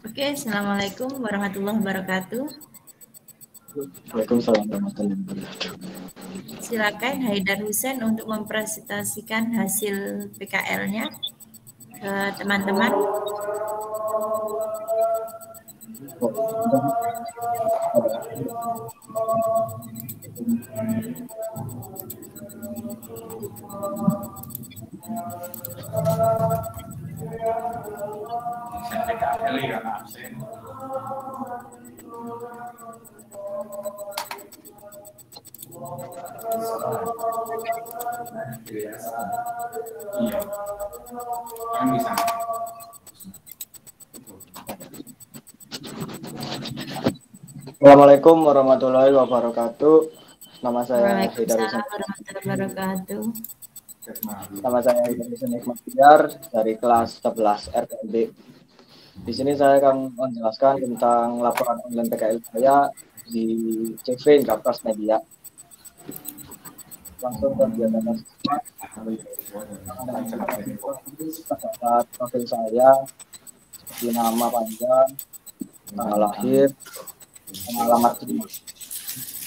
Oke, Assalamualaikum warahmatullahi wabarakatuh. Waalaikumsalam warahmatullahi wabarakatuh. Silakan Haidar Hussein untuk mempresentasikan hasil PKL-nya ke teman-teman. Assalamualaikum warahmatullahi wabarakatuh. Nama saya Haidar Hussein. Waalaikumsalam warahmatullahi wabarakatuh. Nama saya Haidar Hussein Hikmatiar dari kelas 11 RTB. Di sini saya akan menjelaskan tentang laporan online PKL saya di CV Indrapras Media. Langsung ke kegiatan tersebut. Terdapat profil saya seperti nama panjang, tanggal lahir, alamat rumah.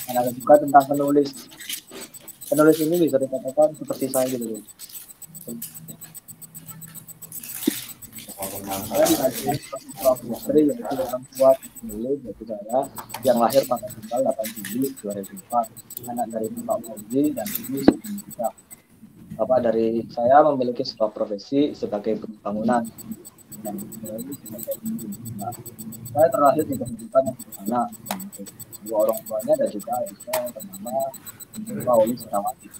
Dan ada juga tentang penulis. Penulis ini bisa dikatakan seperti saya gitu. Saya mengajari istri yaitu orang tua penulis yaitu saya yang lahir pada tanggal 8 Juli 2004. Anak dari Bapak Fauzi dan Ibu Sudirman. Bapak dari saya memiliki sebuah profesi sebagai bangunan. Dan saya terlahir di kehidupan yang sederhana. Dua orang tuanya dan juga saya bernama Pauli Serawati.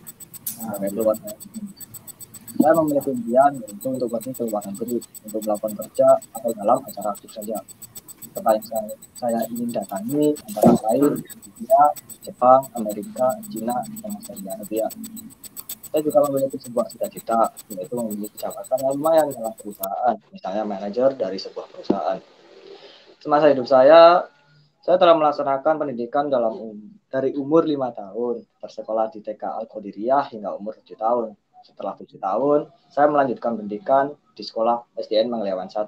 Saya memiliki impian yaitu untuk pergi ke luar negeri untuk melakukan kerja atau dalam acara aktif saja. Tempat yang saya ingin datangi antara lain India, Jepang, Amerika, Cina, dan Saudi Arabia. Saya juga memiliki sebuah cita-cita yaitu memiliki jabatan yang lumayan dalam perusahaan, misalnya manajer dari sebuah perusahaan. Semasa hidup saya telah melaksanakan pendidikan dari umur 5 tahun, bersekolah di TK Al-Qadiriyah hingga umur 7 tahun. Setelah 7 tahun, saya melanjutkan pendidikan di sekolah SDN Mangliawan 1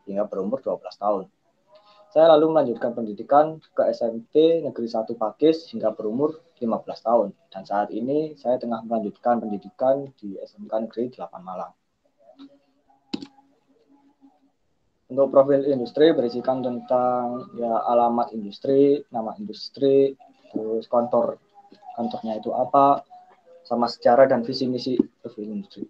hingga berumur 12 tahun. Saya lalu melanjutkan pendidikan ke SMP Negeri 1 Pakis hingga berumur 15 tahun. Dan saat ini saya tengah melanjutkan pendidikan di SMK Negeri 8 Malang. Untuk profil industri berisikan tentang alamat industri, nama industri, terus kantornya itu apa, sama sejarah dan visi misi profil industri.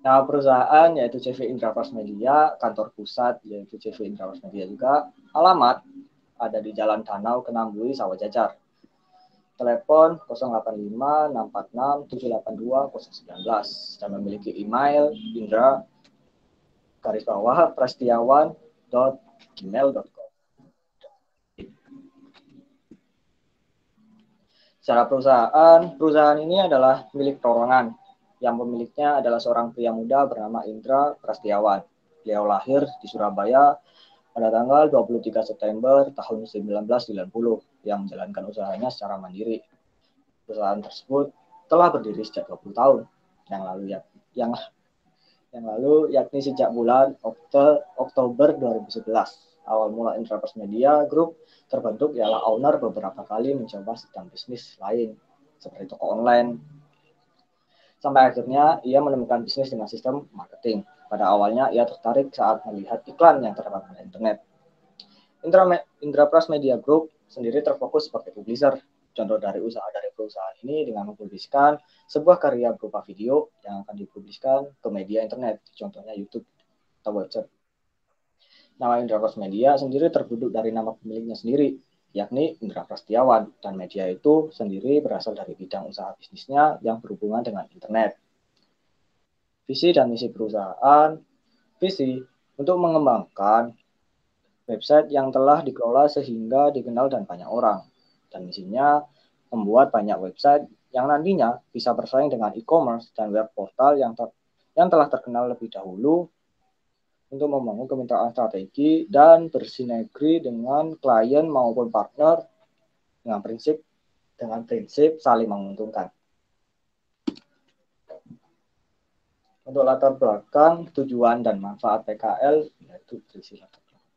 Nah, perusahaan yaitu CV Indrapras Media, kantor pusat yaitu CV Indrapras Media juga, alamat ada di Jalan Danau, Kenambui, Sawah Jajar. Telepon 085 646 782 019 dan memiliki email indra_prastiawan@gmail.com. Secara perusahaan ini adalah milik perorangan. Yang pemiliknya adalah seorang pria muda bernama Indra Prastiawan. Beliau lahir di Surabaya pada tanggal 23 September tahun 1990 yang menjalankan usahanya secara mandiri. Perusahaan tersebut telah berdiri sejak 20 tahun yang lalu yakni sejak bulan Oktober 2011. Awal mula Indrapras Media Group terbentuk ialah owner beberapa kali mencoba sistem bisnis lain seperti toko online. Sampai akhirnya ia menemukan bisnis dengan sistem marketing. Pada awalnya ia tertarik saat melihat iklan yang terdapat pada internet. Indrapras Media Group sendiri terfokus sebagai publisher. Contoh dari usaha dari perusahaan ini dengan mempubliskan sebuah karya berupa video yang akan dipubliskan ke media internet, contohnya YouTube atau website. Nama Indrapras Media sendiri terbentuk dari nama pemiliknya sendiri, yakni Indra Prastiawan, dan media itu sendiri berasal dari bidang usaha bisnisnya yang berhubungan dengan internet. Visi dan misi perusahaan, visi untuk mengembangkan website yang telah dikelola sehingga dikenal dan banyak orang. Dan misinya membuat banyak website yang nantinya bisa bersaing dengan e-commerce dan web portal yang telah terkenal lebih dahulu untuk membangun kemitraan strategi dan bersinergi dengan klien maupun partner dengan prinsip saling menguntungkan. Untuk latar belakang, tujuan, dan manfaat PKL, yaitu berisi latar belakang.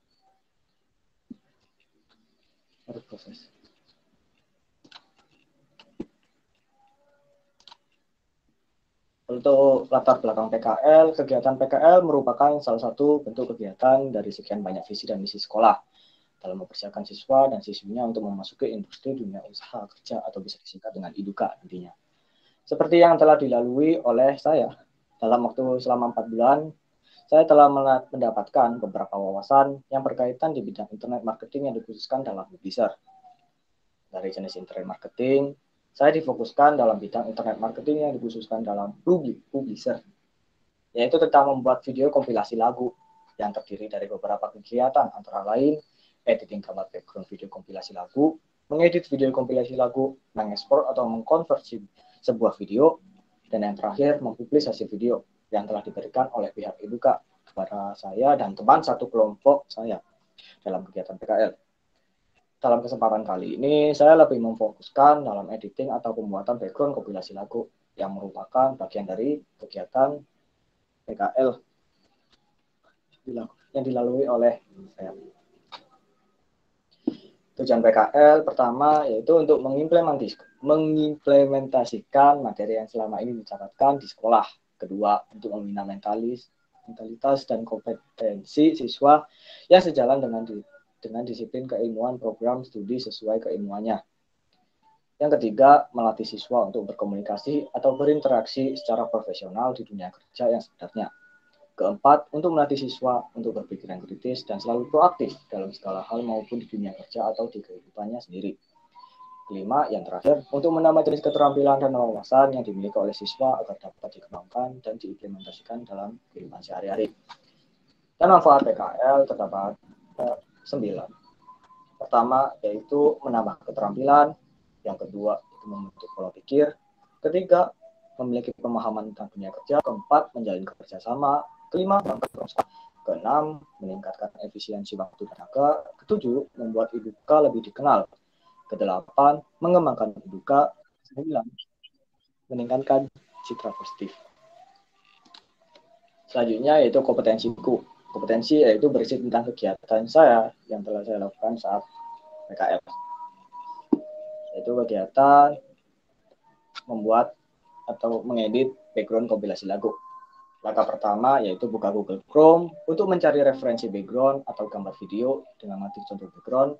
Harus proses. Untuk latar belakang PKL, kegiatan PKL merupakan salah satu bentuk kegiatan dari sekian banyak visi dan misi sekolah dalam mempersiapkan siswa dan siswinya untuk memasuki industri dunia usaha kerja atau bisa disingkat dengan IDUKA intinya. Seperti yang telah dilalui oleh saya dalam waktu selama 4 bulan, saya telah mendapatkan beberapa wawasan yang berkaitan di bidang internet marketing yang dikhususkan dalam Publisher. Dari jenis internet marketing, saya difokuskan dalam bidang internet marketing yang dikhususkan dalam Publisher, yaitu tentang membuat video kompilasi lagu yang terdiri dari beberapa kegiatan, antara lain editing gambar background video kompilasi lagu, mengedit video kompilasi lagu, mengekspor atau mengkonversi sebuah video, dan yang terakhir mempublis hasil video yang telah diberikan oleh pihak IDUKA kepada saya dan teman satu kelompok saya dalam kegiatan PKL. Dalam kesempatan kali ini, saya lebih memfokuskan dalam editing atau pembuatan background kompilasi lagu yang merupakan bagian dari kegiatan PKL yang dilalui oleh saya. Tujuan PKL pertama yaitu untuk mengimplementasikan materi yang selama ini dicatatkan di sekolah. Kedua, untuk membina mentalitas dan kompetensi siswa yang sejalan dengan disiplin keilmuan program studi sesuai keilmuannya. Yang ketiga, melatih siswa untuk berkomunikasi atau berinteraksi secara profesional di dunia kerja yang sebenarnya. Keempat, untuk melatih siswa untuk berpikiran kritis dan selalu proaktif dalam segala hal maupun di dunia kerja atau di kehidupannya sendiri. Kelima, yang terakhir, untuk menambah jenis keterampilan dan wawasan yang dimiliki oleh siswa agar dapat dikembangkan dan diimplementasikan dalam kehidupan sehari-hari. Dan manfaat PKL terdapat 9. Pertama, yaitu menambah keterampilan. Yang kedua, itu membentuk pola pikir. Ketiga, memiliki pemahaman tentang dunia kerja. Keempat, menjalin kerjasama. Kelima, keenam, meningkatkan efisiensi waktu tenaga. Ketujuh, membuat IDUKA lebih dikenal. Kedelapan, mengembangkan IDUKA. Sembilan, meningkatkan citra positif. Selanjutnya yaitu kompetensiku. Kompetensi yaitu berisi tentang kegiatan saya yang telah saya lakukan saat PKL. Yaitu kegiatan membuat atau mengedit background kompilasi lagu. Langkah pertama yaitu buka Google Chrome untuk mencari referensi background atau gambar video dengan mengetik contoh background.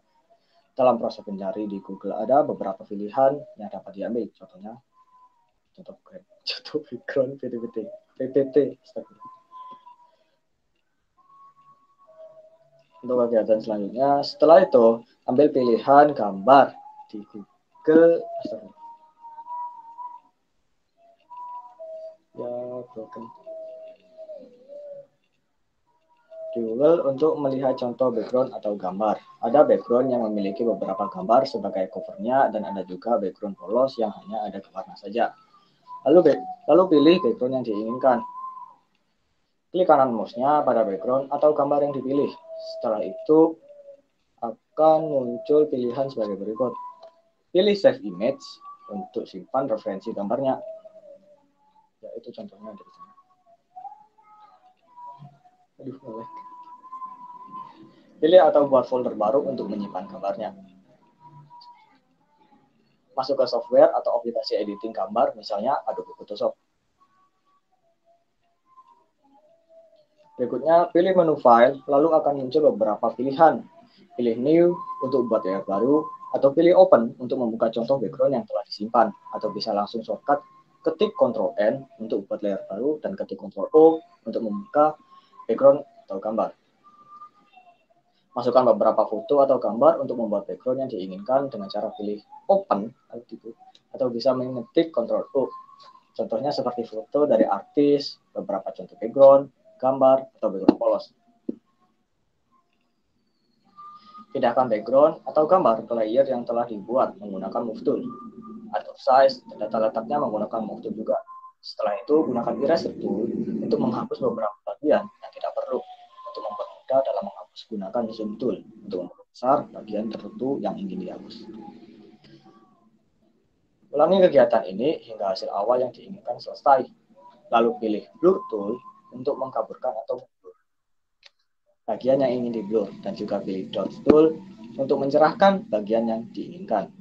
Dalam proses pencari di Google ada beberapa pilihan yang dapat diambil. Contohnya contoh background PPT. Untuk kegiatan selanjutnya, setelah itu ambil pilihan gambar di Google. Di Google untuk melihat contoh background atau gambar. Ada background yang memiliki beberapa gambar sebagai covernya dan ada juga background polos yang hanya ada gambarnya saja. Lalu pilih background yang diinginkan. Klik kanan mouse-nya pada background atau gambar yang dipilih. Setelah itu akan muncul pilihan sebagai berikut. Pilih save image untuk simpan referensi gambarnya. Yaitu contohnya dari sini. Pilih atau buat folder baru untuk menyimpan gambarnya. Masuk ke software atau aplikasi editing gambar, misalnya Adobe Photoshop. Berikutnya, pilih menu file, lalu akan muncul beberapa pilihan. Pilih new untuk buat layer baru, atau pilih open untuk membuka contoh background yang telah disimpan, atau bisa langsung shortcut ketik Ctrl N untuk buat layer baru dan ketik Ctrl O untuk membuka background atau gambar. Masukkan beberapa foto atau gambar untuk membuat background yang diinginkan dengan cara pilih open atau bisa mengetik Ctrl O. Contohnya seperti foto dari artis, beberapa contoh background, gambar, atau background polos. Pindahkan background atau gambar ke layer yang telah dibuat menggunakan Move Tool. Atur size dan data letaknya menggunakan Move Tool juga. Setelah itu, gunakan Eraser Tool untuk menghapus beberapa bagian yang tidak perlu. Untuk membuat mudah dalam menghapus, gunakan Zoom Tool untuk membesar bagian tertentu yang ingin dihapus. Ulangi kegiatan ini hingga hasil awal yang diinginkan selesai. Lalu pilih Blur Tool untuk mengkaburkan atau blur bagian yang ingin di-blur, dan juga pilih Dot Tool untuk mencerahkan bagian yang diinginkan.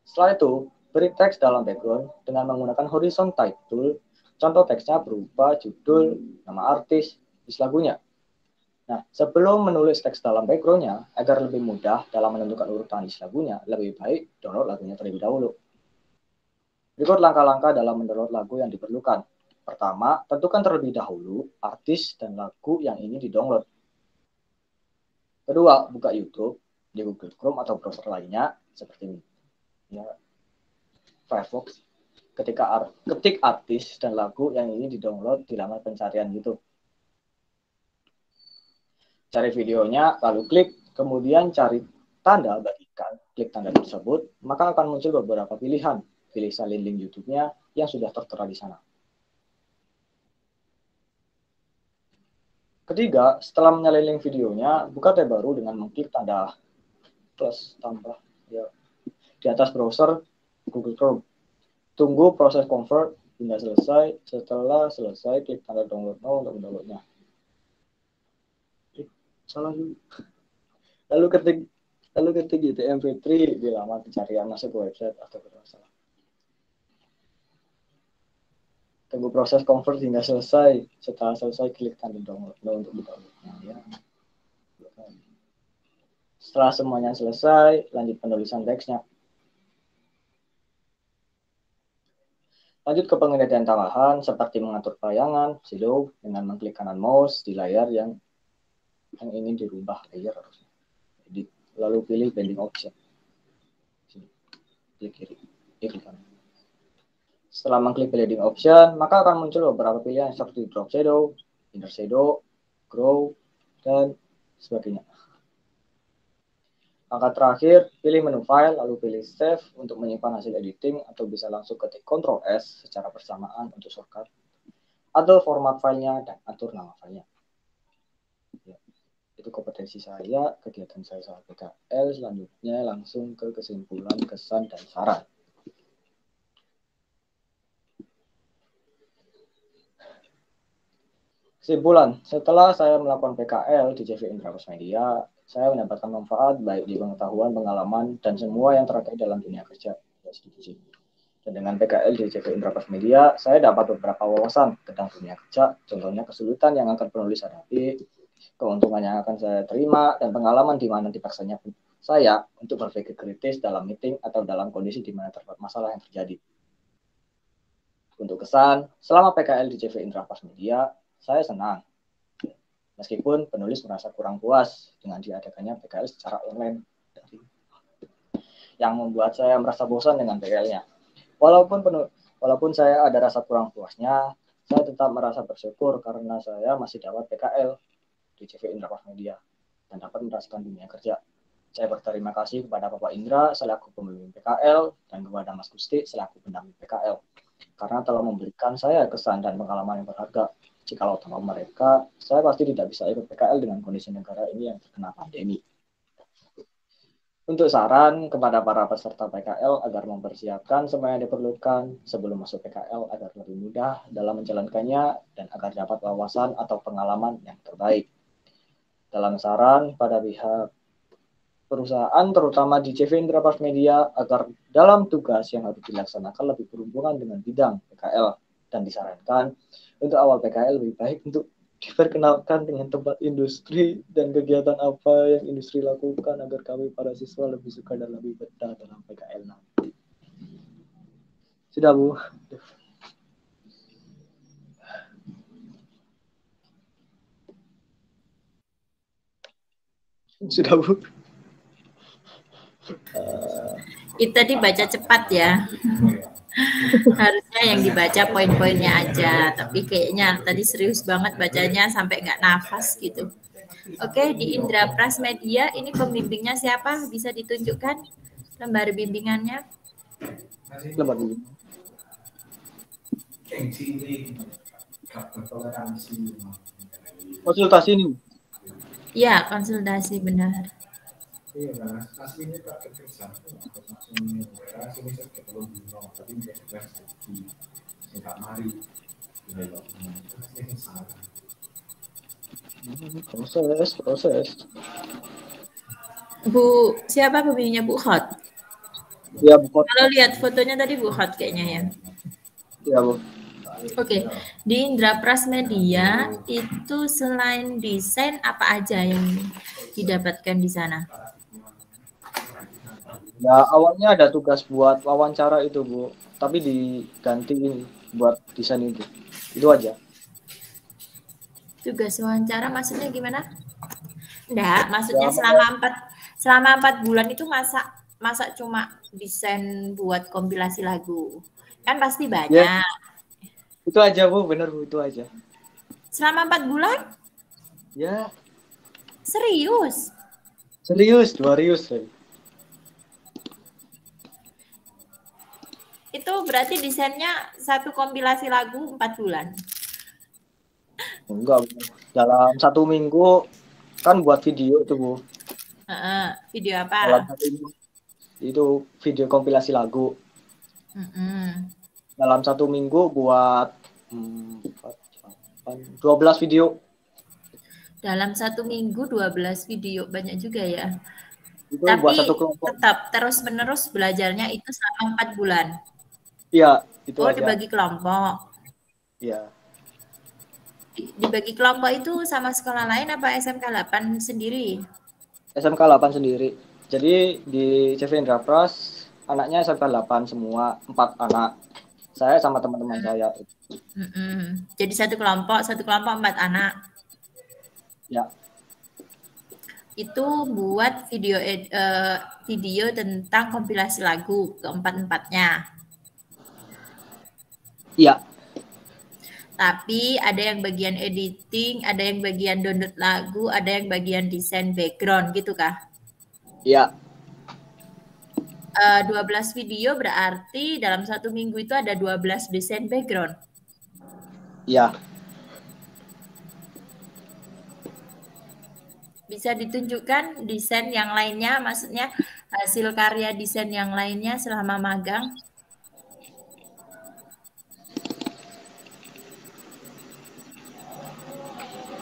Setelah itu, beri teks dalam background dengan menggunakan Horizon Type Tool. Contoh teksnya berupa judul, nama artis, list lagunya. Nah, sebelum menulis teks dalam backgroundnya, agar lebih mudah dalam menentukan urutan list lagunya, lebih baik download lagunya terlebih dahulu. Berikut langkah-langkah dalam mendownload lagu yang diperlukan. Pertama, tentukan terlebih dahulu artis dan lagu yang ingin di-download. Kedua, buka YouTube di Google Chrome atau browser lainnya seperti ya, Firefox. Ketik artis dan lagu yang ingin di-download di laman pencarian YouTube. Cari videonya, lalu klik, kemudian cari tanda bagikan. Klik tanda tersebut, maka akan muncul beberapa pilihan. Pilih salin link YouTube-nya yang sudah tertera di sana. Ketiga, setelah menyalin link videonya, buka tab baru dengan mengklik tanda plus tambah ya, di atas browser Google Chrome. Tunggu proses convert hingga selesai. Setelah selesai, klik tanda download now untuk mendownloadnya. Salah dulu. Lalu ketik GTMP3 di laman pencarian, masuk ke website atau ke salah. Tunggu proses convert hingga selesai. Setelah selesai, klik tanda download untuk downloadnya. Ya. Setelah semuanya selesai, lanjut penulisan teksnya. Lanjut ke pengendalian tambahan seperti mengatur bayangan, shadow dengan mengklik kanan mouse di layar yang ingin dirubah layer harusnya. Lalu pilih blending option. Klik kiri kanan. Setelah mengklik blending option, maka akan muncul beberapa pilihan seperti drop shadow, inner shadow, grow, dan sebagainya. Langkah terakhir, pilih menu file, lalu pilih save untuk menyimpan hasil editing, atau bisa langsung ketik Ctrl S secara bersamaan untuk shortcut, atau format filenya dan atur nama filenya. Ya, itu kompetensi saya, kegiatan saya soal PKL. Selanjutnya langsung ke kesimpulan, kesan, dan saran. Kesimpulan, setelah saya melakukan PKL di CV Indra Pras Media, saya mendapatkan manfaat baik di pengetahuan, pengalaman, dan semua yang terkait dalam dunia kerja. Dan dengan PKL di CV Indra Pras Media, saya dapat beberapa wawasan tentang dunia kerja, contohnya kesulitan yang akan penulis hadapi, keuntungan yang akan saya terima, dan pengalaman di mana dipaksanya saya untuk berpikir kritis dalam meeting atau dalam kondisi di mana terdapat masalah yang terjadi. Untuk kesan, selama PKL di CV Indra Pras Media, saya senang. Meskipun penulis merasa kurang puas dengan diadakannya PKL secara online, yang membuat saya merasa bosan dengan PKL-nya. Walaupun saya ada rasa kurang puasnya, saya tetap merasa bersyukur karena saya masih dapat PKL di CV Indra Pras Media dan dapat merasakan dunia kerja. Saya berterima kasih kepada Bapak Indra selaku pembimbing PKL dan kepada Mas Gusti selaku pendamping PKL karena telah memberikan saya kesan dan pengalaman yang berharga. Jikalau tanpa mereka, saya pasti tidak bisa ikut PKL dengan kondisi negara ini yang terkena pandemi. Untuk saran kepada para peserta PKL agar mempersiapkan semua yang diperlukan sebelum masuk PKL agar lebih mudah dalam menjalankannya dan agar dapat wawasan atau pengalaman yang terbaik. Dalam saran pada pihak perusahaan, terutama di CV Indra Pras Media, agar dalam tugas yang harus dilaksanakan lebih berhubungan dengan bidang PKL, dan disarankan untuk awal PKL lebih baik untuk diperkenalkan dengan tempat industri dan kegiatan apa yang industri lakukan agar kami para siswa lebih suka dan lebih betah dalam PKL nanti. Sudah, Bu. Sudah, Bu. Kita dibaca cepat ya. Harusnya yang dibaca poin-poinnya aja, tapi kayaknya tadi serius banget bacanya sampai nggak nafas gitu. Oke, di Indra Pras Media ini pembimbingnya siapa? Bisa ditunjukkan lembar bimbingannya? Lembar bimbing. Konsultasi ini. Iya, konsultasi benar. Proses. Bu, siapa pembimbingnya Bu Hot? Ya, Bu. Kalau lihat fotonya tadi Bu Hot kayaknya ya. Ya, Bu. Oke, di Indra Prasmedia itu selain desain apa aja yang didapatkan di sana? Ya, awalnya ada tugas buat wawancara itu, Bu. Tapi diganti buat desain itu. Itu aja. Tugas wawancara maksudnya gimana? Enggak, maksudnya Ya, selama 4 bulan itu masa cuma desain buat kompilasi lagu. Kan pasti ya, banyak. itu aja, Bu. Bener, Bu. Itu aja. Selama 4 bulan? Ya, Serius? serius. Itu berarti desainnya satu kompilasi lagu 4 bulan. Enggak, Bu. Dalam 1 minggu kan buat video itu, Bu. Video Dalam apa? 1 minggu itu video kompilasi lagu. Dalam 1 minggu buat 12 video. Dalam 1 minggu 12 video, banyak juga ya. Itu Tapi buat satu kelompok. tetap terus-menerus belajarnya itu selama 4 bulan. Iya, itu Oh, aja. dibagi kelompok. Iya. Dibagi kelompok itu sama sekolah lain apa SMK 8 sendiri? SMK 8 sendiri. Jadi di CV Indra Pras anaknya SMK 8 semua, 4 anak. Saya sama teman-teman saya. Jadi satu kelompok 4 anak. Ya. Itu buat video tentang kompilasi lagu keempat-empatnya. Iya. Tapi ada yang bagian editing, ada yang bagian download lagu, ada yang bagian desain background gitu kah? Iya. 12 video berarti dalam 1 minggu itu ada 12 desain background. Iya. Bisa ditunjukkan desain yang lainnya, maksudnya hasil karya desain yang lainnya selama magang?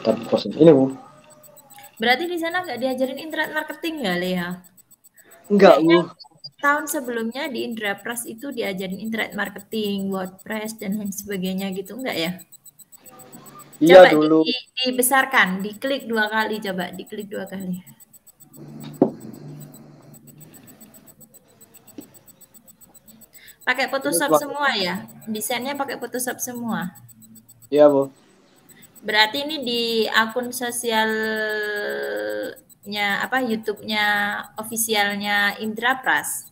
Dan proses ini, Bu. Berarti di sana nggak diajarin internet marketing ya, Lea? Enggak, Kayaknya Bu. tahun sebelumnya di Indra Pras itu diajarin internet marketing, WordPress, dan lain sebagainya gitu, enggak ya? Iya Coba dulu. dibesarkan, diklik 2 kali, coba diklik 2 kali. Pakai Photoshop semua ya? Desainnya pakai Photoshop semua? Iya, Bu. Berarti ini di akun sosialnya apa YouTube-nya officialnya Indra Pras?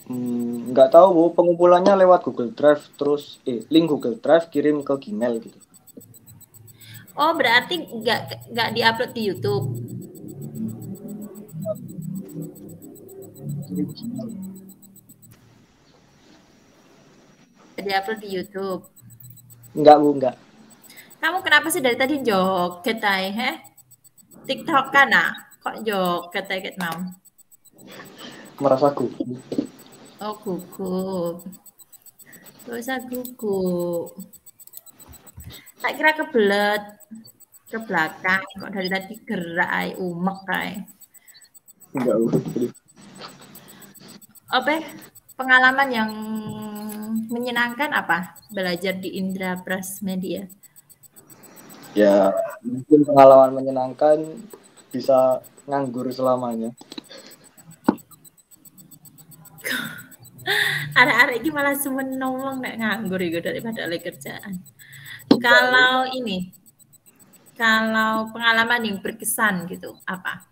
Nggak tahu, Bu. Pengumpulannya lewat Google Drive, terus link Google Drive kirim ke Gmail gitu. Oh, berarti nggak diupload di YouTube? Diupload di YouTube? Enggak, Bu, enggak. Kamu kenapa sih dari tadi joget ay, heh? TikTok kan ah? Kok joget ay ket mau? Merasa gugup. Oh, gugup. Gak usah gugup. Tak kira kebelet ke belakang kok dari tadi gerak ay, umek ay. Enggak, Bu. Apa pengalaman yang menyenangkan apa belajar di Indra Pras Media? Ya, mungkin pengalaman menyenangkan bisa nganggur selamanya. Arek-arek ini malah semenong nek nganggur itu daripada oleh kerjaan. Kalau pengalaman yang berkesan gitu, apa?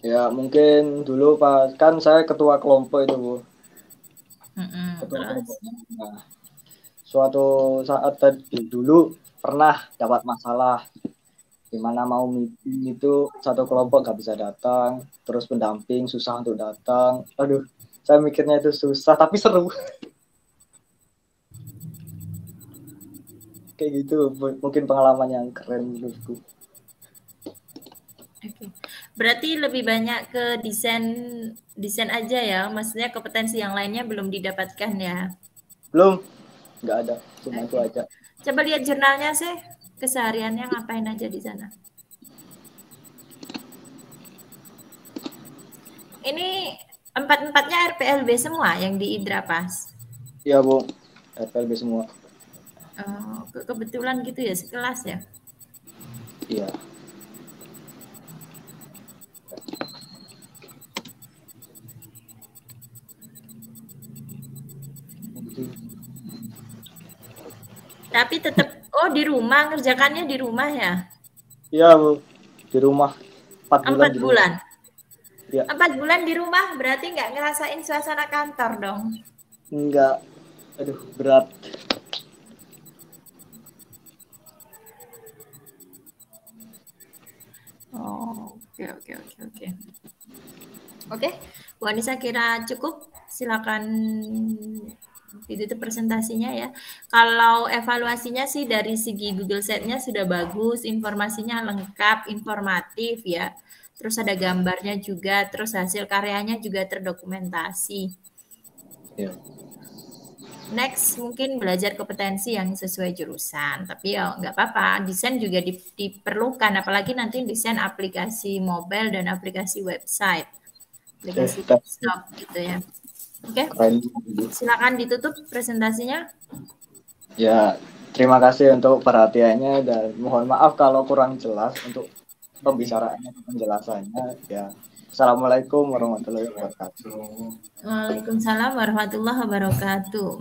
Ya, mungkin dulu kan saya ketua kelompok itu, Bu. Ketua kelompok. Nah, suatu saat dulu pernah dapat masalah di mana mau meeting itu satu kelompok nggak bisa datang, terus pendamping susah untuk datang. Aduh, saya mikirnya itu susah tapi seru. Kayak gitu, mungkin pengalaman yang keren menurutku. Oke. Berarti lebih banyak ke desain aja ya, maksudnya kompetensi yang lainnya belum didapatkan ya? Belum, nggak ada, cuma itu Oke. aja. Coba lihat jurnalnya sih, kesehariannya ngapain aja di sana. Ini empat-empatnya RPLB semua yang di Indrapas? Iya Bu, RPLB semua. Kebetulan gitu ya, sekelas ya? Iya. Tapi tetap, di rumah, ngerjakannya di rumah ya? Iya Bu, di rumah 4 bulan. 4 bulan? Ya. 4 bulan di rumah berarti nggak ngerasain suasana kantor dong? Enggak, aduh berat. Oke. Oke, Bu Anissa kira cukup. Silakan ditutup presentasinya ya. Kalau evaluasinya sih dari segi Google Sheet-nya sudah bagus, informasinya lengkap, informatif ya. Terus ada gambarnya juga, terus hasil karyanya juga terdokumentasi. Ya. Next mungkin belajar kompetensi yang sesuai jurusan, tapi ya nggak apa-apa, desain juga diperlukan, apalagi nanti desain aplikasi mobile dan aplikasi website, aplikasi desktop gitu ya. Oke, silakan ditutup presentasinya. Ya, terima kasih untuk perhatiannya dan mohon maaf kalau kurang jelas untuk pembicaraannya, penjelasannya. Ya, Assalamualaikum warahmatullahi wabarakatuh. Waalaikumsalam warahmatullahi wabarakatuh.